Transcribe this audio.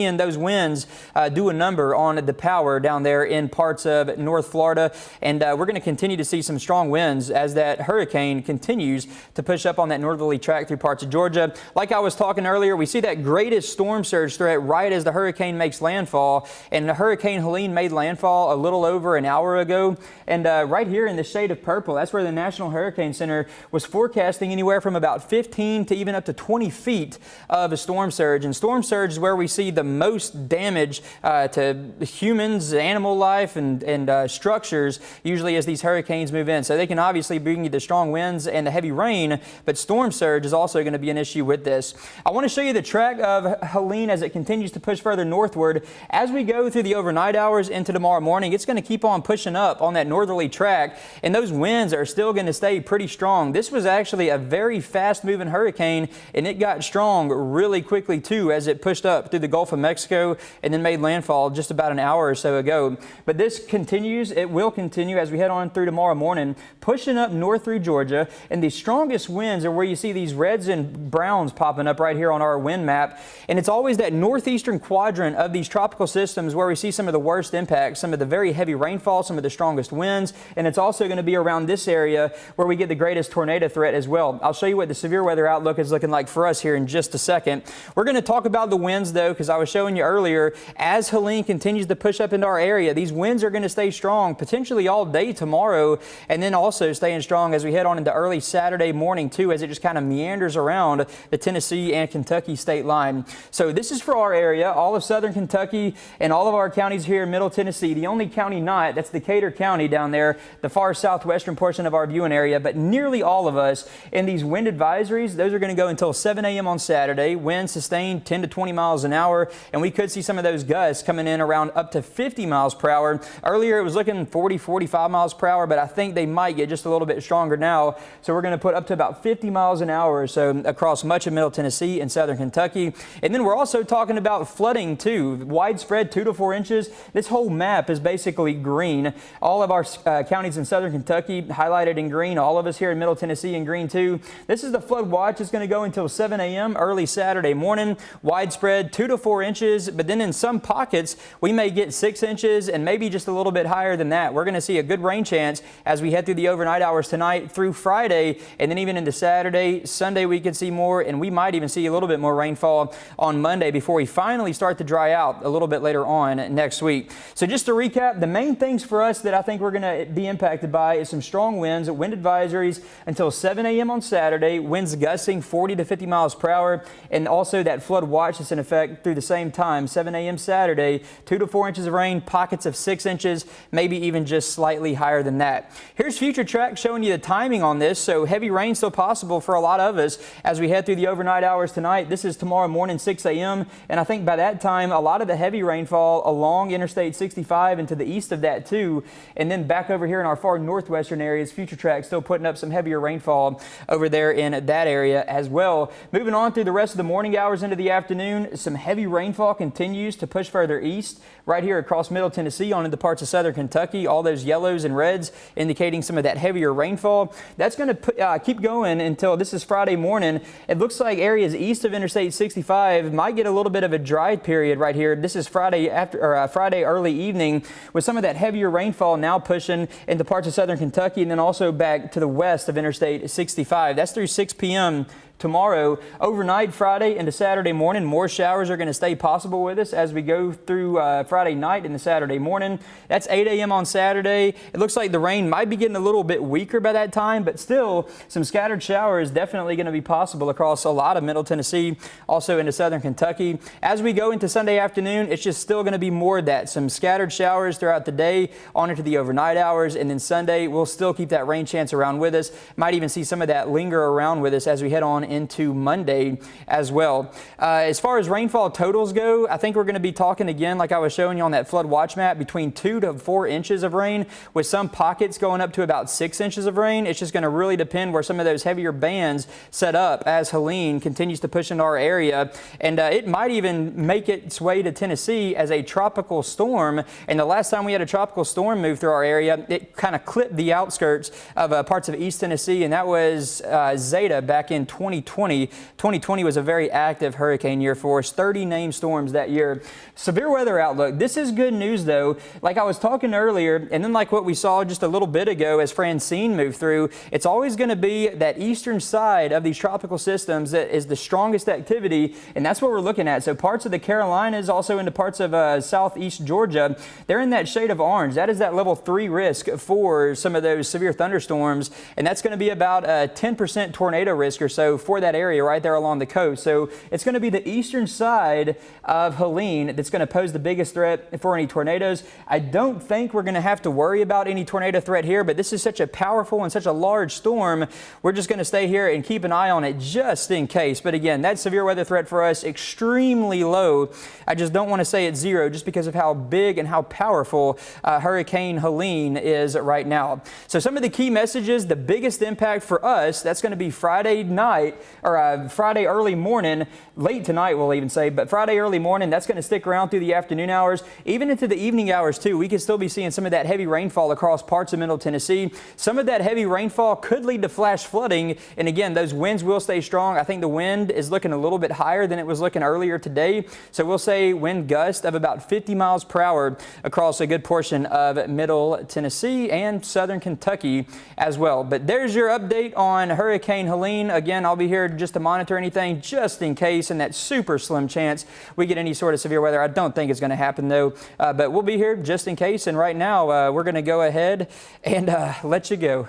And those winds do a number on the power down there in parts of North Florida. And we're going to continue to see some strong winds as that hurricane continues to push up on that northerly track through parts of Georgia. Like I was talking earlier, we see that greatest storm surge threat right as the hurricane makes landfall. And the Hurricane Helene made landfall a little over an hour ago. And right here in the shade of purple, that's where the National Hurricane Center was forecasting anywhere from about 15 to even up to 20 feet of a storm surge. And storm surge is where we see the most damage to humans, animal life, and structures usually as these hurricanes move in. So they can obviously bring you the strong winds and the heavy rain, but storm surge is also going to be an issue with this. I want to show you the track of Helene as it continues to push further northward. As we go through the overnight hours into tomorrow morning, it's going to keep on pushing up on that northerly track, and those winds are still going to stay pretty strong. This was actually a very fast moving hurricane, and it got strong really quickly too as it pushed up through the Gulf of Mexico and then made landfall just about an hour or so ago. But this continues. It will continue as we head on through tomorrow morning, pushing up north through Georgia. And the strongest winds are where you see these reds and browns popping up right here on our wind map. And it's always that northeastern quadrant of these tropical systems where we see some of the worst impacts, some of the very heavy rainfall, some of the strongest winds. And it's also going to be around this area where we get the greatest tornado threat as well. I'll show you what the severe weather outlook is looking like for us here in just a second. We're going to talk about the winds though, because I was showing you earlier, as Helene continues to push up into our area, these winds are going to stay strong potentially all day tomorrow, and then also staying strong as we head on into early Saturday morning too, as it just kind of meanders around the Tennessee and Kentucky state line. So this is for our area, all of southern Kentucky and all of our counties here in Middle Tennessee. The only county not, that's Decatur County down there, the far southwestern portion of our viewing area, but nearly all of us in these wind advisories. Those are going to go until 7 a.m. on Saturday. Winds sustained 10 to 20 miles an hour, and we could see some of those gusts coming in around up to 50 miles per hour. Earlier it was looking 40, 45 miles per hour, but I think they might get just a little bit stronger now. So we're going to put up to about 50 miles an hour or so across much of Middle Tennessee and southern Kentucky. And then we're also talking about flooding too, widespread 2 to 4 inches. This whole map is basically green. All of our counties in southern Kentucky highlighted in green, all of us here in Middle Tennessee in green too. This is the flood watch. It's going to go until 7 a.m. early Saturday morning, widespread 2 to 4 inches, but then in some pockets we may get 6 inches and maybe just a little bit higher than that. We're going to see a good rain chance as we head through the overnight hours tonight through Friday, and then even into Saturday. Sunday we could see more, and we might even see a little bit more rainfall on Monday before we finally start to dry out a little bit later on next week. So just to recap, the main things for us that I think we're going to be impacted by is some strong winds, wind advisories until 7 a.m. on Saturday, winds gusting 40 to 50 miles per hour, and also that flood watch that's in effect through the same time, 7 a.m. Saturday, 2 to 4 inches of rain, pockets of 6 inches, maybe even just slightly higher than that. Here's future track showing you the timing on this. So heavy rain still possible for a lot of us as we head through the overnight hours tonight. This is tomorrow morning, 6 a.m. And I think by that time, a lot of the heavy rainfall along Interstate 65 and to the east of that too. And then back over here in our far northwestern areas, future track still putting up some heavier rainfall over there in that area as well. Moving on through the rest of the morning hours into the afternoon, some heavy rainfall continues to push further east right here across Middle Tennessee on into parts of southern Kentucky. All those yellows and reds indicating some of that heavier rainfall. That's going to keep going until this is Friday morning. It looks like areas east of Interstate 65 might get a little bit of a dry period right here. This is Friday early evening with some of that heavier rainfall now pushing into parts of southern Kentucky and then also back to the west of Interstate 65. That's through 6 p.m. tomorrow. Overnight Friday into Saturday morning, more showers are going to stay possible with us as we go through Friday night into Saturday morning. That's 8 a.m. on Saturday. It looks like the rain might be getting a little bit weaker by that time, but still some scattered showers definitely going to be possible across a lot of Middle Tennessee, also into southern Kentucky. As we go into Sunday afternoon, it's just still going to be more of that. Some scattered showers throughout the day on into the overnight hours, and then Sunday we'll still keep that rain chance around with us. Might even see some of that linger around with us as we head on into Monday as well. As far as rainfall totals go, I think we're going to be talking again, like I was showing you on that flood watch map, between 2 to 4 inches of rain, with some pockets going up to about 6 inches of rain. It's just going to really depend where some of those heavier bands set up as Helene continues to push into our area. And it might even make its way to Tennessee as a tropical storm. And the last time we had a tropical storm move through our area, it kind of clipped the outskirts of parts of East Tennessee, and that was Zeta back in 2020. 2020. 2020 was a very active hurricane year for us, 30 named storms that year. Severe weather outlook. This is good news though. Like I was talking earlier, and then like what we saw just a little bit ago as Francine moved through, it's always going to be that eastern side of these tropical systems that is the strongest activity, and that's what we're looking at. So parts of the Carolinas, also into parts of southeast Georgia, they're in that shade of orange. That is that level 3 risk for some of those severe thunderstorms, and that's going to be about a 10% tornado risk or so for that area right there along the coast. So it's going to be the eastern side of Helene that's going to pose the biggest threat for any tornadoes. I don't think we're going to have to worry about any tornado threat here, but this is such a powerful and such a large storm. We're just going to stay here and keep an eye on it just in case. But again, that severe weather threat for us, extremely low. I just don't want to say it's zero just because of how big and how powerful Hurricane Helene is right now. So some of the key messages, the biggest impact for us, that's going to be Friday night or Friday early morning, late tonight we'll even say, but Friday early morning, that's going to stick around through the afternoon hours, even into the evening hours too. We could still be seeing some of that heavy rainfall across parts of Middle Tennessee. Some of that heavy rainfall could lead to flash flooding, and again, those winds will stay strong. I think the wind is looking a little bit higher than it was looking earlier today, so we'll say wind gust of about 50 miles per hour across a good portion of Middle Tennessee and southern Kentucky as well. But there's your update on Hurricane Helene. Again, I'll be here just to monitor anything just in case, and that super slim chance we get any sort of severe weather. I don't think it's going to happen though, but we'll be here just in case. And right now we're going to go ahead and let you go.